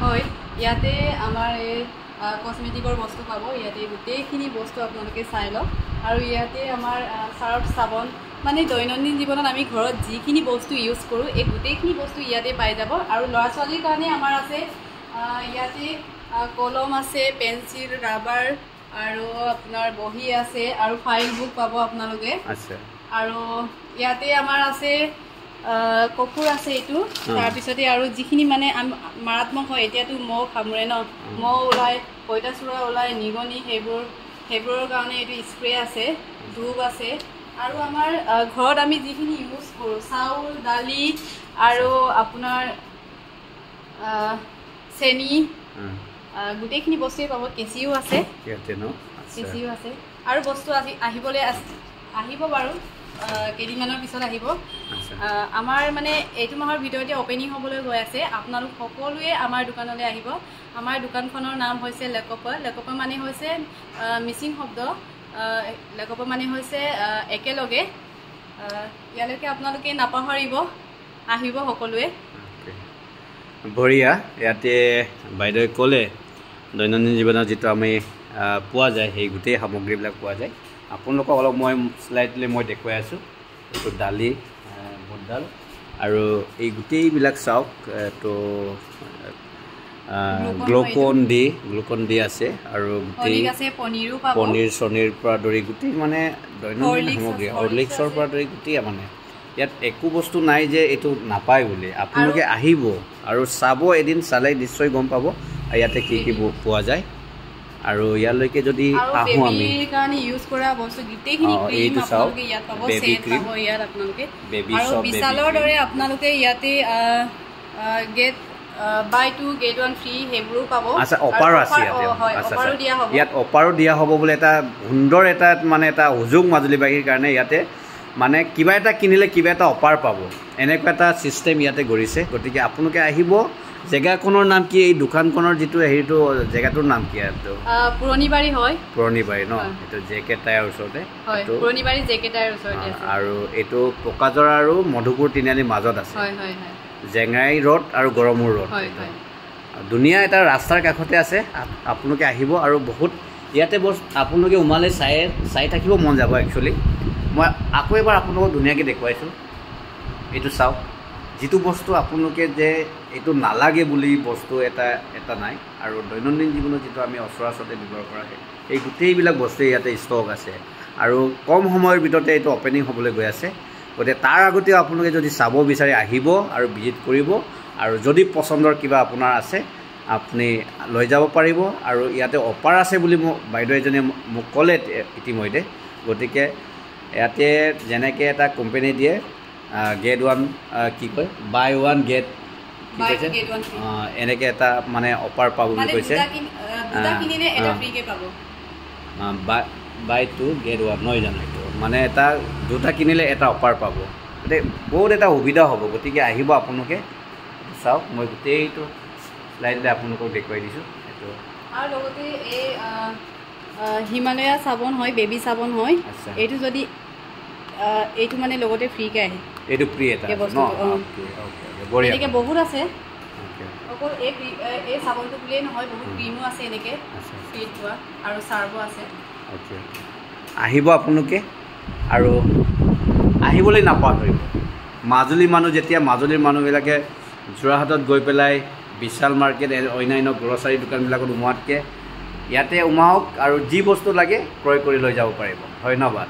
হয় ইয়াতে আমাৰ এই কসমেটিকৰ বস্তু পাব ইয়াতে গোটেইখিনি বস্তু আপোনালোকে চাই লওক আৰু ইয়াতে আমাৰ সাৰ্ফ সাবন মানে দৈনন্দিন জীৱনত আমি ঘৰত যিখিনি বস্তু ইউজ কৰোঁ এই গোটেইখিনি বস্তু ইয়াতে পাই যাব আৰু ল'ৰা ছোৱালীৰ কাৰণে আমাৰ আছে ইয়াতে কলম আছে পেন্সিল ৰাবাৰ আৰু আপোনাৰ বহি আছে আৰু ফাইল বুক পাব আপোনালোকে আচ্ছা আৰু ইয়াতে আমাৰ আছে কপুৰ আছে এইটো তাৰপিছতে আৰু যিখিনি মানে মাৰাত্মক হয় এতিয়াতো মহ কামুৰে ন মহ ওলাই পঁইতাচোৰা ওলাই নিগনি সেইবোৰৰ কাৰণে এইটো স্প্ৰে আছে ধূপ আছে আৰু আমাৰ ঘৰত আমি যিখিনি ইউজ কৰোঁ চাউল দালি আৰু আপোনাৰ চেনি গোটেইখিনি বস্তুৱে পাব কেঁচিও আছে কেঁচিও আছে আৰু বস্তু আহিবলৈ আহিব বাৰু কেইদিনমানৰ পিছত আহিব আমাৰ মানে এইটো মাহৰ ভিতৰতে অপেনিং হ'বলৈ গৈ আছে আপোনালোক সকলোৱে আমাৰ দোকানলৈ আহিব আমাৰ দোকানখনৰ নাম হৈছে লেকপা মানে হৈছে মিচিং শব্দ লেকপা মানে হৈছে একেলগে ইয়ালৈকে আপোনালোকে নাপাহৰিব আহিব সকলোৱে বঢ়িয়া ইয়াতে বাইদেৱে ক'লে দৈনন্দিন জীৱনত যিটো আমি পোৱা যায় সেই গোটেই সামগ্ৰীবিলাক পোৱা যায় আপোনালোকক অলপ মই স্লাইডলি মই দেখুৱাই আছোঁ এইটো দালি বুটডাল আৰু এই গোটেইবিলাক চাওক এইটো গ্লুকন ডি আছে আৰু গোটেই পনীৰ চনীৰ পৰা ধৰি গোটেই মানে দৈনন্দিন সামগ্ৰী হৰলিক্সৰ পৰা ধৰি গোটেই মানে ইয়াত একো বস্তু নাই যে এইটো নাপায় বুলি আপোনালোকে আহিব আৰু চাব এদিন চালে নিশ্চয় গম পাব ইয়াতে কি কি পোৱা যায় আৰু ইয়ালৈকে যদি আহোঁ আমি কাৰণে ইউজ কৰা বস্তু গোটেইখিনি ক্ৰীম আপোনালোকে ইয়াত পাব সেট পাব ইয়াত আপোনালোকে আৰু বিশালৰ দৰে আপোনালোকে ইয়াতে গেট বাই 2 গেট 1 ফ্ৰী হেবোৰো পাব আচ্ছা অফাৰো আছে ইয়াত অফাৰো দিয়া হ'ব বুলি এটা সুন্দৰ এটা মানে এটা সুযোগ মাজুলীবাসীৰ কাৰণে ইয়াতে মানে কিবা এটা কিনিলে কিবা এটা অফাৰ পাব এনেকুৱা এটা চিষ্টেম ইয়াতে গঢ়িছে গতিকে আপোনালোকে আহিব জেগাখনৰ নাম কি এই দোকানখনৰ যিটো হেৰিটো জেগাটোৰ নাম কি আৰু পুৰণিবাৰী হয় পুৰণিবাৰী ন এইটো জেকে টায়াৰ ওচৰতে হয় পুৰণিবাৰী জেকে টায়াৰ ওচৰতে আছে আৰু এইটো পকাজৰা আৰু মধুপুৰ তিনিআলিৰ মাজত আছে হয় হয় হয় জেংৰাই ৰোড আৰু গড়মূৰ ৰোড হয় হয় ধুনীয়া এটা ৰাস্তাৰ কাষতে আছে আপোনালোকে আহিব আৰু বহুত ইয়াতে আপোনালোকে উমালে চাই থাকিব মন যাব একচুৱেলি মই আকৌ এবাৰ আপোনালোকক ধুনীয়াকৈ দেখুৱাইছোঁ এইটো চাওক যিটো বস্তু আপোনালোকে যে এইটো নালাগে বুলি বস্তু এটা নাই আৰু দৈনন্দিন জীৱনত যিটো আমি সচৰাচৰতে ব্যৱহাৰ কৰা হয় এই গোটেইবিলাক বস্তুৱে ইয়াতে ষ্টক আছে আৰু কম সময়ৰ ভিতৰতে এইটো অপেনিং হ'বলৈ গৈ আছে গতিকে তাৰ আগতেও আপোনালোকে যদি চাব বিচাৰি আহিব আৰু ভিজিট কৰিব আৰু যদি পচন্দৰ কিবা আপোনাৰ আছে আপুনি লৈ যাব পাৰিব আৰু ইয়াতে অফাৰ আছে বুলি বাইদেউ এজনীয়ে মোক ক'লে ইতিমধ্যে গতিকে ইয়াতে যেনেকৈ এটা কোম্পানী দিয়ে গেট 1 কি কয় বাই 1 গেট কি কৈছে এনেকৈ এটা মানে অফাৰ পাব বুলি কৈছে বাই 2 গেট 1 নহয় জানো এইটো মানে এটা দুটা কিনিলে এটা অফাৰ পাব গতিকে বহুত এটা সুবিধা হ'ব গতিকে আহিব আপোনালোকে চাওক মই গোটেইটো স্লাইডলৈ আপোনালোকক দেখুৱাই দিছোঁ এইটো আৰু লগতে এই হিমালয়া চাবোন হয় বেবী চাবোন হয় এইটো যদি এইটো মানে লগতে ফ্ৰীকে আহে এইটো ফ্ৰী এটা এনেকৈ বহুত আছে অকল এই চাবোনটো বুলিয়েই নহয় বহুত ক্ৰীমো আছে এনেকৈ ফ্ৰীত পোৱা আৰু চাৰ্বো আছে আহিব আপোনালোকে আৰু আহিবলৈ নাপাহৰিব মাজুলী মানুহ যেতিয়া মাজুলীৰ মানুহবিলাকে যোৰহাটত গৈ পেলাই বিশাল মাৰ্কেট অন্যান্য গ্ৰচাৰী দোকানবিলাকত সোমোৱাতকৈ ইয়াতে সোমাওক আৰু যি বস্তু লাগে ক্ৰয় কৰি লৈ যাব পাৰিব ধন্যবাদ